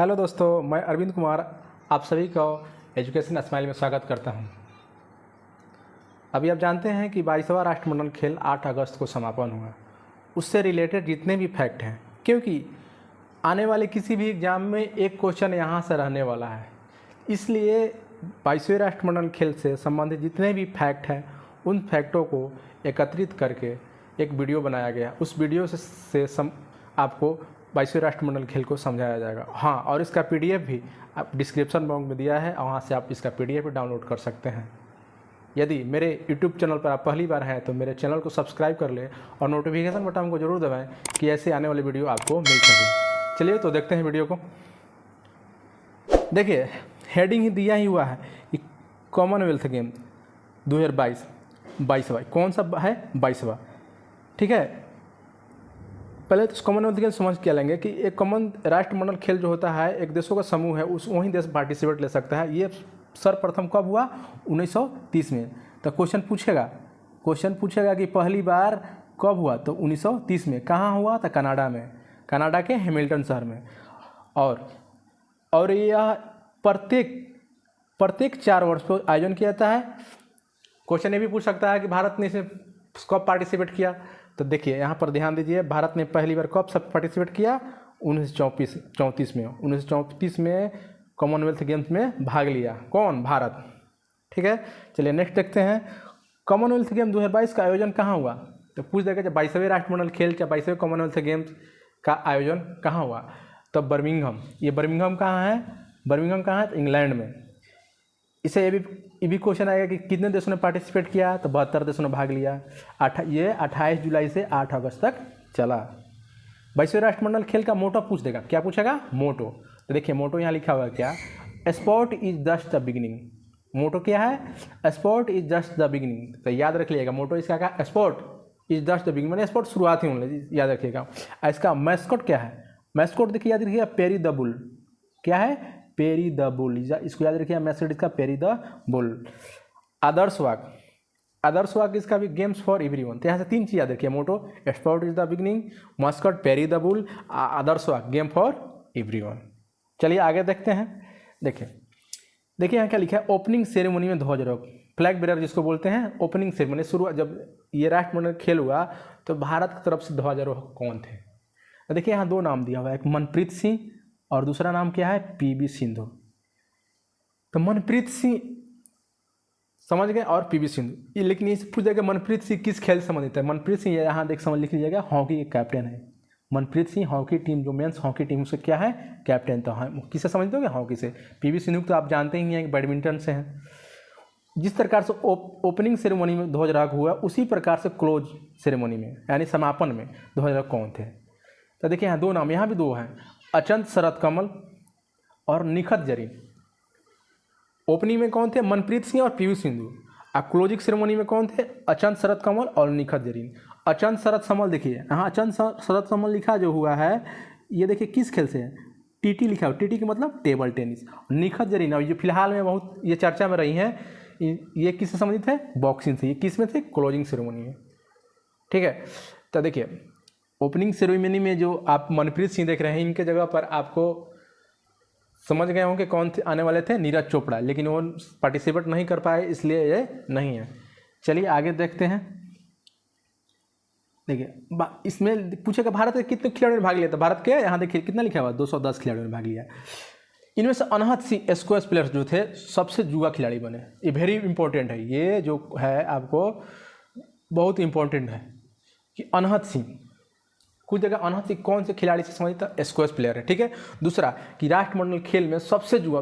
Hello दोस्तों, मैं अरविंद कुमार आप सभी को एजुकेशन स्माइल में स्वागत करता हूं। अभी आप जानते हैं कि 22वां राष्ट्रमंडल खेल 8 अगस्त को समापन हुआ। उससे रिलेटेड जितने भी फैक्ट हैं, क्योंकि आने वाले किसी भी एग्ज़ाम में एक क्वेश्चन यहाँ से रहने वाला है, इसलिए 22वें राष्ट्रमंडल खेल से संबंधित जितने भी फैक्ट हैं उन फैक्टों को एकत्रित करके एक वीडियो बनाया गया। उस वीडियो से आपको 22वें राष्ट्रमंडल खेल को समझाया जाएगा। हाँ, और इसका PDF भी आप डिस्क्रिप्शन बॉक्स में दिया है और वहाँ से आप इसका PDF भी डाउनलोड कर सकते हैं। यदि मेरे YouTube चैनल पर आप पहली बार हैं तो मेरे चैनल को सब्सक्राइब कर लें और नोटिफिकेशन बटन को जरूर दबाएं कि ऐसे आने वाले वीडियो आपको मिल सके। चलिए तो देखते हैं वीडियो को। देखिए, हेडिंग ही दिया ही हुआ है कि कॉमनवेल्थ गेम 2022 22वां। कौन सा है? 22वां। ठीक है, पहले तो कॉमनवेल्थ गेम समझ के लेंगे कि एक कॉमन राष्ट्रमंडल खेल जो होता है, एक देशों का समूह है, उस वही देश पार्टिसिपेट ले सकता है। ये सर्वप्रथम कब हुआ? 1930 में। तो क्वेश्चन पूछेगा कि पहली बार कब हुआ? तो 1930 में। कहाँ हुआ? तो कनाडा में, कनाडा के हैमिल्टन शहर में। और यह प्रत्येक 4 वर्ष पर आयोजन किया जाता है। क्वेश्चन ये भी पूछ सकता है कि भारत ने इसे कब पार्टिसिपेट किया। तो देखिए, यहाँ पर ध्यान दीजिए, भारत ने पहली बार कब सब पार्टिसिपेट किया? 1934 में। 1934 में कॉमनवेल्थ गेम्स में भाग लिया। कौन? भारत। ठीक है, चलिए नेक्स्ट देखते हैं। कॉमनवेल्थ गेम 2022 का आयोजन कहाँ हुआ? तो पूछ देगा जब 22वें राष्ट्रमंडल खेल या 22वें कॉमनवेल्थ गेम्स का आयोजन कहाँ हुआ? तो बर्मिंघम। ये बर्मिंघम कहाँ है? बर्मिंघम कहाँ है? तो इंग्लैंड में। इसे ये भी क्वेश्चन आएगा कि कितने देशों ने पार्टिसिपेट किया? तो 72 देशों ने भाग लिया। ये 28 जुलाई से 8 अगस्त तक चला। 22वें राष्ट्रमंडल खेल का मोटो पूछ देगा। क्या पूछेगा? मोटो। तो देखिए, मोटो यहाँ लिखा हुआ है क्या? Sport is just the beginning. Motto क्या है? Sport is just the beginning. तो याद रख लीजिएगा, मोटो इसका क्या? Sport is just the beginning, मैंने स्पोर्ट शुरुआत ही होने, याद रखिएगा। इसका मैस्कॉट क्या है? मैस्कॉट देखिए, याद रखिएगा, पेरी द बुल। क्या है? Peri the bull. इसको याद रखिए, मैस्कॉट इसका पेरी द बुल। आदर्श वाक्य इसका भी गेम्स फॉर एवरीवन। तो यहाँ से 3 चीज़ याद रखिए, motto, sport is the beginning, mascot Perry the bull, आदर्श वाक्य गेम फॉर एवरीवन। चलिए आगे देखते हैं। देखिए यहाँ क्या लिखा है? ओपनिंग सेरेमनी में ध्वजारोहण, फ्लैग बेरर जिसको बोलते हैं। ओपनिंग सेरेमनी शुरू, जब ये राष्ट्रमंडल खेल हुआ तो भारत की तरफ से ध्वजारोहक कौन थे? तो देखिए, यहाँ 2 नाम दिया हुआ है, एक मनप्रीत सिंह और दूसरा नाम क्या है? PV सिंधु। तो मनप्रीत सिंह समझ गए और PV सिंधु। लेकिन ये पूछ जाएगा मनप्रीत सिंह किस खेल से संबंधित है? मनप्रीत सिंह यहाँ देख समझ लिख लीजिएगा, हॉकी के कैप्टन है। मनप्रीत सिंह हॉकी टीम, जो मेंस हॉकी टीम, उससे क्या है? कैप्टन। तो हाँ, किससे समझते हो? हॉकी से। PV सिंधु तो आप जानते ही हैं कि बैडमिंटन से हैं। जिस प्रकार से ओपनिंग सेरेमनी में ध्वजारोहण हुआ, उसी प्रकार से क्लोज सेरेमनी में यानी समापन में ध्वजारोहक कौन थे? तो देखिए, यहाँ 2 नाम, यहाँ भी 2 हैं, अचंत शरद कमल और निखत जरीन। ओपनिंग में कौन थे? मनप्रीत सिंह और PV सिंधु। और क्लोजिंग सेरेमनी में कौन थे? अचंत शरद कमल और निखत जरीन। अचंत शरद कमल, देखिए यहाँ अचंत शरद कमल लिखा जो हुआ है, ये देखिए किस खेल से है? TT लिखा हुआ। TT का मतलब टेबल टेनिस। निखत जरीन, और ये फिलहाल में बहुत ये चर्चा में रही हैं, ये किससे संबंधित है? बॉक्सिंग से। ये किस में थे? क्लोजिंग सेरेमनी में। ठीक है, तो देखिए ओपनिंग सेरेमनी में जो आप मनप्रीत सिंह देख रहे हैं, इनके जगह पर आपको समझ गए होंगे कौन थे आने वाले थे? नीरज चोपड़ा। लेकिन वो पार्टिसिपेट नहीं कर पाए, इसलिए ये नहीं है। चलिए आगे देखते हैं। देखिए, इसमें पूछेगा भारत के कितने खिलाड़ियों ने भाग लिया था? भारत के यहाँ देखिए कितना लिखा हुआ? 210 खिलाड़ियों ने भाग लिया। इनमें से अनहद सिंह स्क्वैश प्लेयर्स जो थे सबसे युवा खिलाड़ी बने। ये वेरी इंपॉर्टेंट है, ये जो है आपको बहुत इंपॉर्टेंट है कि अनहद सिंह, कुछ जगह अनहद सिंह कौन से खिलाड़ी से संबंधित था? स्क्वैश प्लेयर है। ठीक है, दूसरा कि राष्ट्रमंडल खेल में सबसे युवा,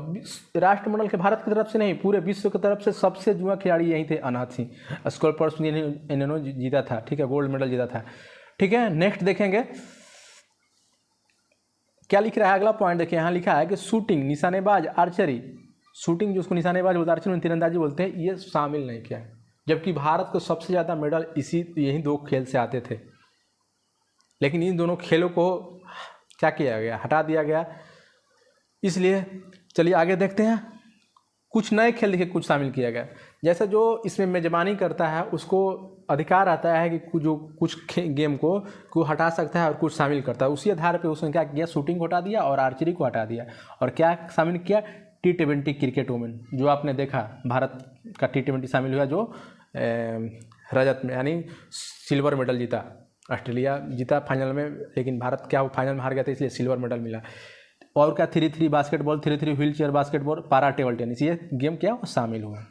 राष्ट्रमंडल के भारत की तरफ से नहीं, पूरे विश्व की तरफ से सबसे युवा खिलाड़ी यही थे, अनहद सिंह। स्कॉलपर्स इन्होंने जीता था। ठीक है, गोल्ड मेडल जीता था। ठीक है, नेक्स्ट देखेंगे क्या लिख रहा है। अगला पॉइंट देखिए, यहाँ लिखा है कि शूटिंग, निशानेबाज, आर्चरी, शूटिंग जिसको निशानेबाज बोलते हैं, आर्चरी तीरंदाजी बोलते हैं, ये शामिल नहीं किया है। जबकि भारत को सबसे ज़्यादा मेडल यही 2 खेल से आते थे, लेकिन इन दोनों खेलों को क्या किया गया? हटा दिया गया। इसलिए चलिए आगे देखते हैं। कुछ नए खेल देखिए कुछ शामिल किया गया। जैसे जो इसमें मेजबानी करता है उसको अधिकार आता है कि जो कुछ गेम को हटा सकता है और कुछ शामिल करता है। उसी आधार पे उसने क्या किया, शूटिंग को हटा दिया और आर्चरी को हटा दिया, और क्या शामिल किया, T20 क्रिकेट वुमेन, जो आपने देखा भारत का T20 शामिल हुआ, जो रजत में यानी सिल्वर मेडल जीता। ऑस्ट्रेलिया जीता फाइनल में, लेकिन भारत क्या वो फाइनल में हार गया था, इसलिए सिल्वर मेडल मिला। और क्या 3x3 basketball, 3x3 wheel chair basketball, पारा टेबल टेनिस, ये गेम क्या वो शामिल हुआ।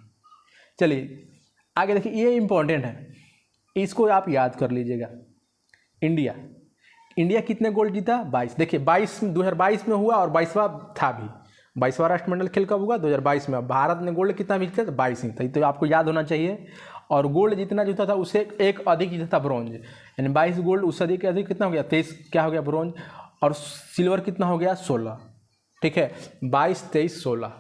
चलिए आगे देखिए, ये इंपॉर्टेंट है, इसको आप याद कर लीजिएगा। इंडिया कितने गोल्ड जीता, 22। देखिए 2022 में हुआ और 22वां था भी। 22वां राष्ट्रमंडल खेल कब हुआ, 2022 में। भारत ने गोल्ड कितना जीता था, 22 ही था, तो आपको याद होना चाहिए। और गोल्ड जितना जीता था उससे एक अधिक जीता था ब्रॉन्ज, यानी 22 गोल्ड, उससे अधिक कितना हो गया, 23 क्या हो गया ब्रॉन्ज, और सिल्वर कितना हो गया, 16। ठीक है, 22, 23, 16,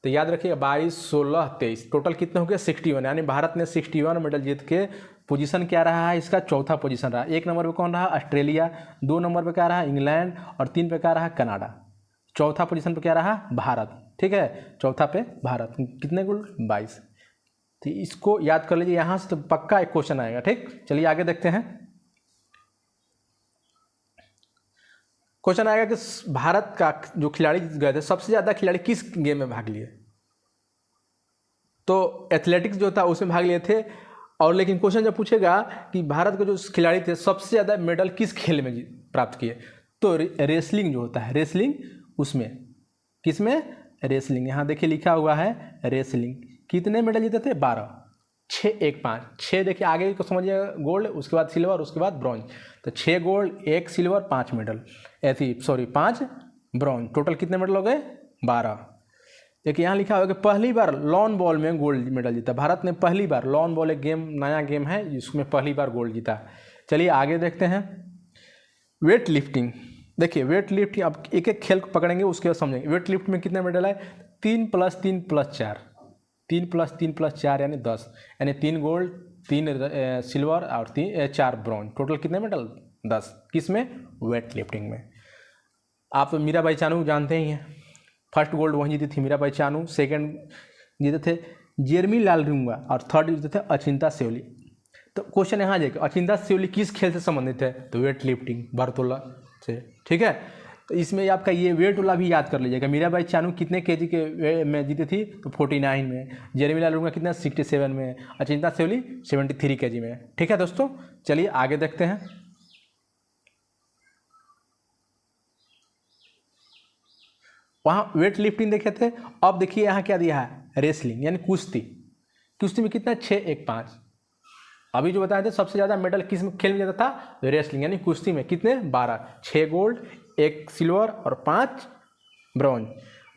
तो याद रखिएगा 22, 16, 23, टोटल कितने हो गया, 61। यानी भारत ने 61 मेडल जीत के पोजीशन क्या रहा है, इसका चौथा पोजीशन रहा। 1 नंबर पे कौन रहा, ऑस्ट्रेलिया। 2 नंबर पे क्या रहा, इंग्लैंड। और 3 पे क्या रहा, कनाडा। चौथा पोजीशन पे क्या रहा, भारत। ठीक है, चौथा पे भारत। कितने गोल्ड, 22। तो इसको याद कर लीजिए, यहाँ से तो पक्का एक क्वेश्चन आएगा। ठीक, चलिए आगे देखते हैं। क्वेश्चन आएगा कि भारत का जो खिलाड़ी गए थे, सबसे ज़्यादा खिलाड़ी किस गेम में भाग लिए। तो एथलेटिक्स जो था उसमें भाग लिए थे। और लेकिन क्वेश्चन जब पूछेगा कि भारत के जो खिलाड़ी थे सबसे ज़्यादा मेडल किस खेल में प्राप्त किए, तो रेसलिंग जो होता है, रेसलिंग, उसमें किसमें, रेसलिंग। यहाँ देखिए लिखा हुआ है रेसलिंग। कितने मेडल जीते थे, 12। 6, 1, 5, 6 देखिए आगे को समझिएगा, गोल्ड, उसके बाद सिल्वर, उसके बाद ब्रॉन्ज। तो 6 गोल्ड, 1 सिल्वर, 5 मेडल, ऐसी 5 ब्रॉन्ज, टोटल कितने मेडल हो गए, 12। देखिए यहाँ लिखा हुआ कि पहली बार लॉन बॉल में गोल्ड मेडल जीता भारत ने। पहली बार लॉन बॉल एक गेम, नया गेम है, जिसमें पहली बार गोल्ड जीता। चलिए आगे देखते हैं। वेट लिफ्टिंग, देखिए वेट लिफ्ट, अब एक एक खेल पकड़ेंगे उसके बाद समझेंगे। वेट लिफ्ट में कितने मेडल है, 3 + 3 + 4, 3 + 3 + 4 यानी 10, यानी 3 गोल्ड, 3 सिल्वर और 4 ब्रॉन्ज, टोटल कितने मेडल, 10। किस में, वेट लिफ्टिंग में। आप मीराबाई चानू जानते ही हैं, फर्स्ट गोल्ड वहीं जीती थी मीराबाई चानू। सेकंड जीते थे जेरमी लालरिंगा, और थर्ड जीते थे अचिंता सेवली। तो क्वेश्चन यहाँ जाएगा, अचिंता सेवली किस खेल से संबंधित है, तो वेट लिफ्टिंग, भारोत्तोलन से। ठीक है, तो इसमें आपका ये वेट वाला भी याद कर लीजिएगा। मीराबाई चानू कितने केजी के में जीती थी, तो 49 में। जेरमी लालरिंगा कितना, 67 में। अचिंता सेवली 73 केजी में। ठीक है दोस्तों, चलिए आगे देखते हैं। वहाँ वेट लिफ्टिंग देखे थे, अब देखिए यहाँ क्या दिया है, रेसलिंग यानी कुश्ती। कुश्ती में कितना, 6, 1, 5। अभी जो बताए थे सबसे ज़्यादा मेडल किस खेल में जाता था, रेसलिंग यानी कुश्ती में। कितने, 12, 6 गोल्ड, 1 सिल्वर और 5 ब्रॉन्ज।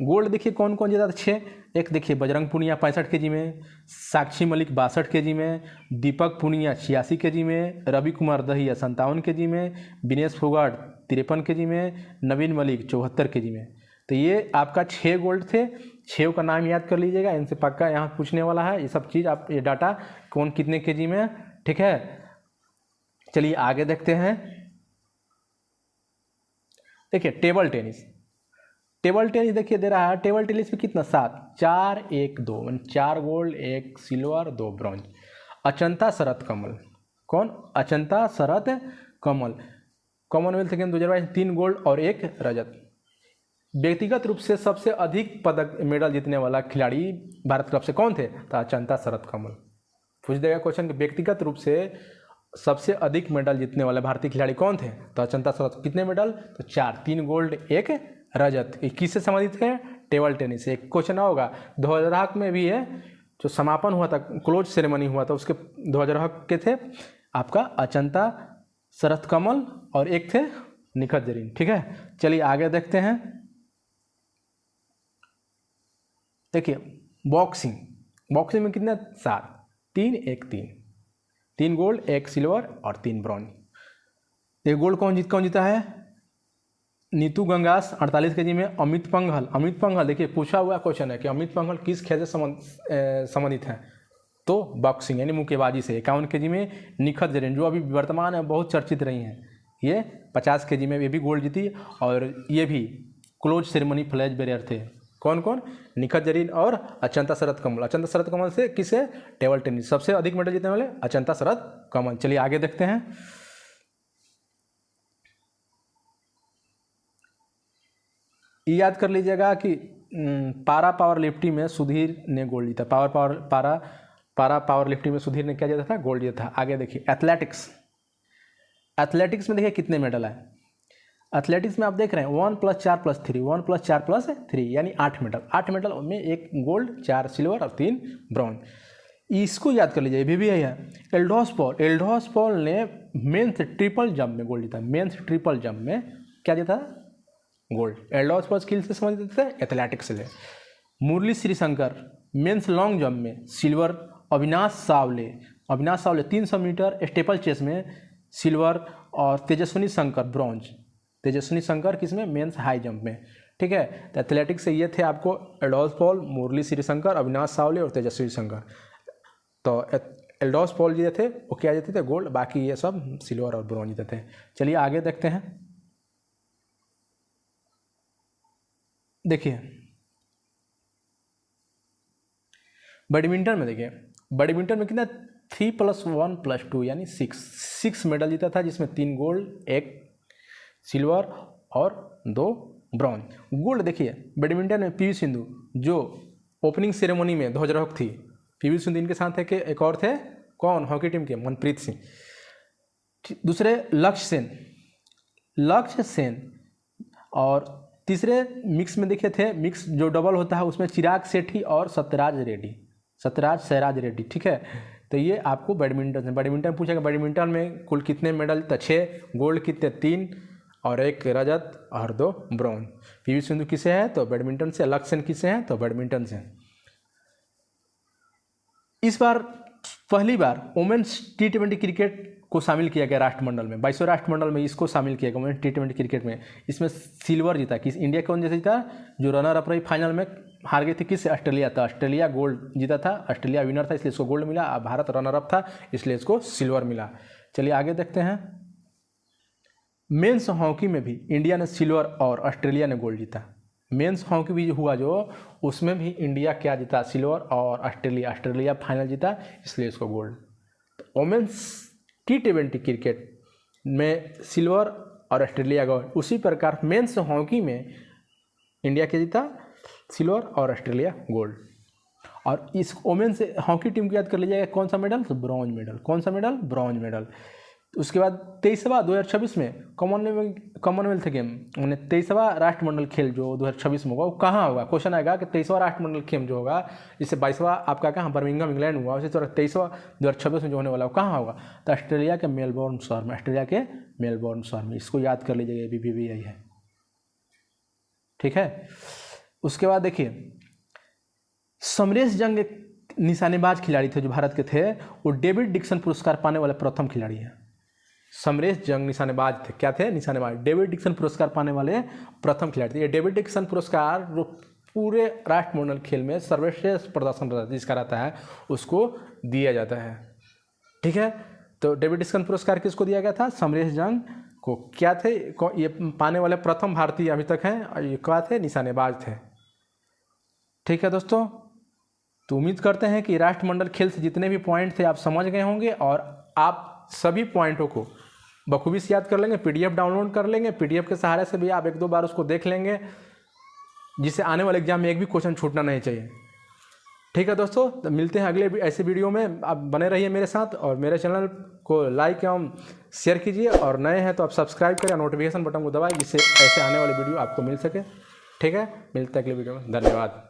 गोल्ड देखिए कौन कौन जीता था, 6। एक देखिए बजरंग पुनिया 65 केजी में, साक्षी मलिक 62 केजी में, दीपक पुनिया 86 केजी में, रवि कुमार दहिया 57 केजी में, विनेश फोगाट 53 केजी में, नवीन मलिक 74 केजी में। तो ये आपका 6 गोल्ड थे। 6 का नाम याद कर लीजिएगा, इनसे पक्का यहाँ पूछने वाला है ये सब चीज़, आप ये डाटा कौन कितने केजी में। ठीक है, चलिए आगे देखते हैं। देखिए टेबल टेनिस, टेबल टेनिस देखिए दे रहा है, टेबल टेनिस में कितना, 7, 4, 1, 2, 4 gold, 1 silver, 2 bronze. Achanta Sharath Kamal, कौन, Achanta Sharath Kamal, Commonwealth game 2022, 3 gold और 1 रजत। व्यक्तिगत रूप से सबसे अधिक पदक मेडल जीतने वाला खिलाड़ी भारत की तरफ से कौन थे, तो अचंता शरत कमल। पूछ देगा क्वेश्चन कि व्यक्तिगत रूप से सबसे अधिक मेडल जीतने वाले भारतीय खिलाड़ी कौन थे, तो अचंता शरत। कितने मेडल, तो 4, 3 गोल्ड, 1 रजत। 21 से संबंधित है, टेबल टेनिस से। एक क्वेश्चन होगा 2000 में भी है, जो समापन हुआ था, क्लोज सेरेमनी हुआ था, उसके 2000 के थे आपका अचंता शरत कमल और एक थे निखत जरीन। ठीक है, चलिए आगे देखते हैं। देखिए बॉक्सिंग, बॉक्सिंग में कितने, 7, 3, 1, 3, 3 गोल्ड, 1 सिल्वर और 3 ब्रॉन्ज। ये गोल्ड कौन जीता है, नीतू गंगास 48 केजी में। अमित पंघल देखिए पूछा हुआ क्वेश्चन है कि अमित पंघल किस खेल से संबंधित हैं, तो बॉक्सिंग यानी मुक्केबाजी से। 51 केजी में निखत जरीन, जो अभी वर्तमान में बहुत चर्चित रही हैं, ये 50 केजी में ये भी गोल्ड जीती, और ये भी क्लोज सेरेमनी फ्लैग बेरियर थे। कौन कौन? निखत जरीन और अचंता शरद कमल। अचंता शरद कमल से किसे? Table tennis. सबसे अधिक मेडल जीतने वाले अचंता शरद कमल। चलिए आगे देखते हैं। याद कर लीजिएगा कि पारा पावर लिफ्टिंग में सुधीर ने गोल्ड जीता। पारा पावर लिफ्टिंग में सुधीर ने क्या जीता था? गोल्ड जीता था। आगे देखिए एथलेटिक्स। एथलेटिक्स में देखिए कितने मेडल आए। एथलेटिक्स में आप देख रहे हैं 1 + 4 + 3, 1 + 4 + 3 यानी 8 मेडल। 8 मेडल में 1 गोल्ड, 4 सिल्वर और 3 ब्रॉन्ज। इसको याद कर लीजिए, भी यही है। एल्डोस पॉल ने मेंस ट्रिपल जंप में गोल्ड जीता। मेंस ट्रिपल जंप में क्या जीता? गोल्ड। एल्डोस पॉल स्किल से समझ लेते थे, एथलेटिक्स से। Murali Sreeshankar men's long jump में silver. Avinash Sable 300 metre steeplechase में सिल्वर। और तेजस्विनी शंकर ब्रॉन्ज। तेजस्विनी शंकर किसमें? मेंस हाई जंप में। ठीक है, तो एथलेटिक्स से ये थे आपको एल्डोस पॉल, मुरली श्रीशंकर, अविनाश सावले और तेजस्वी शंकर। तो एल्डोस पॉल जीते थे, वो क्या जीते थे? गोल्ड। बाकी ये सब सिल्वर और ब्रॉन्ज जीते थे। चलिए आगे देखते हैं। देखिए बैडमिंटन में, देखिए बैडमिंटन में कितना? 3 + 1 + 2 यानी 6 मेडल जीता था, जिसमें 3 गोल्ड, 1 सिल्वर और 2 ब्रॉन्ज। गोल्ड देखिए बैडमिंटन में पीवी सिंधु जो ओपनिंग सेरेमनी में ध्वजारोहक थी, पीवी सिंधु इनके साथ थे कि एक और थे कौन? हॉकी टीम के मनप्रीत सिंह। दूसरे लक्ष्य सेन। और तीसरे मिक्स में देखे थे, मिक्स जो डबल होता है उसमें चिराग सेठी और सत्यराज सैराज रेड्डी। ठीक है, तो ये आपको बैडमिंटन पूछेगा। बैडमिंटन में कुल कितने मेडल? तो 6 गोल्ड कितने? 3 और 1 रजत और 2 ब्रॉन्ज। पीवी सिंधु किसे है? तो बैडमिंटन से। लक्ष्य सेन किसे हैं? तो बैडमिंटन से। इस बार पहली बार वुमेन्स T20 क्रिकेट को शामिल किया गया राष्ट्रमंडल में। 22वें राष्ट्रमंडल में इसको शामिल किया गया वुमेन्स T20 क्रिकेट में। इसमें सिल्वर जीता। किस? इंडिया कौन जैसे जीता? जो रनर अप रही फाइनल में, हार गई थी किससे? ऑस्ट्रेलिया था। ऑस्ट्रेलिया गोल्ड जीता था, ऑस्ट्रेलिया विनर था इसलिए इसको गोल्ड मिला। भारत रनर अप था इसलिए इसको सिल्वर मिला। चलिए आगे देखते हैं। मेंस हॉकी में भी इंडिया ने सिल्वर और ऑस्ट्रेलिया ने गोल्ड जीता। मेंस हॉकी भी हुआ जो, उसमें भी इंडिया क्या जीता? सिल्वर और ऑस्ट्रेलिया फाइनल जीता इसलिए इसको गोल्ड। वुमेन्स T20 क्रिकेट में सिल्वर और ऑस्ट्रेलिया गोल्ड। उसी प्रकार मेंस हॉकी में इंडिया क्या जीता? सिल्वर और ऑस्ट्रेलिया गोल्ड। और इस वुमेन्स हॉकी टीम को याद कर लीजिएगा कौन सा मेडल? तो ब्रॉन्ज मेडल। कौन सा मेडल? Bronze medal. उसके बाद 23वां 2026 में कॉमनवेल्थ गेम, 23वां राष्ट्रमंडल खेल जो 2026 में होगा वो कहाँ होगा? क्वेश्चन आएगा कि 23वां राष्ट्रमंडल खेल जो होगा, जिससे 22वां आपका कहाँ? बर्मिंघम इंग्लैंड हुआ, उसी तरह 23वां 2026 में जो होने वाला वो कहाँ होगा? तो ऑस्ट्रेलिया के मेलबोर्न शहर में। इसको याद कर लीजिएगा, भी यही है। ठीक है, उसके बाद देखिए समरेश जंग एक निशानेबाज खिलाड़ी थे जो भारत के थे, वो डेविड डिक्सन पुरस्कार पाने वाले प्रथम खिलाड़ी हैं। समरेश जंग निशानेबाज थे। क्या थे? निशानेबाज। डेविड डिक्सन पुरस्कार पाने वाले प्रथम खिलाड़ी थे। ये डेविड डिक्सन पुरस्कार जो पूरे राष्ट्रमंडल खेल में सर्वश्रेष्ठ प्रदर्शन जिसका रहता है उसको दिया जाता है। ठीक है, तो डेविड डिक्सन पुरस्कार किसको दिया गया था? समरेश जंग को। क्या थे ये पाने वाले प्रथम भारतीय अभी तक हैं, और ये क्या थे? निशानेबाज थे। ठीक है दोस्तों, तो उम्मीद करते हैं कि राष्ट्रमंडल खेल से जितने भी पॉइंट थे आप समझ गए होंगे, और आप सभी पॉइंटों को बखूबी से याद कर लेंगे। PDF डाउनलोड कर लेंगे, PDF के सहारे से भी आप 1-2 बार उसको देख लेंगे, जिससे आने वाले एग्जाम में एक भी क्वेश्चन छूटना नहीं चाहिए। ठीक है दोस्तों, तो मिलते हैं अगले ऐसे वीडियो में। आप बने रहिए मेरे साथ, और मेरे चैनल को लाइक एवं शेयर कीजिए, और नए हैं तो आप सब्सक्राइब करें, नोटिफिकेशन बटन को दबाएं, जिससे ऐसे आने वाले वीडियो आपको मिल सके। ठीक है, मिलते हैं अगले वीडियो में। धन्यवाद।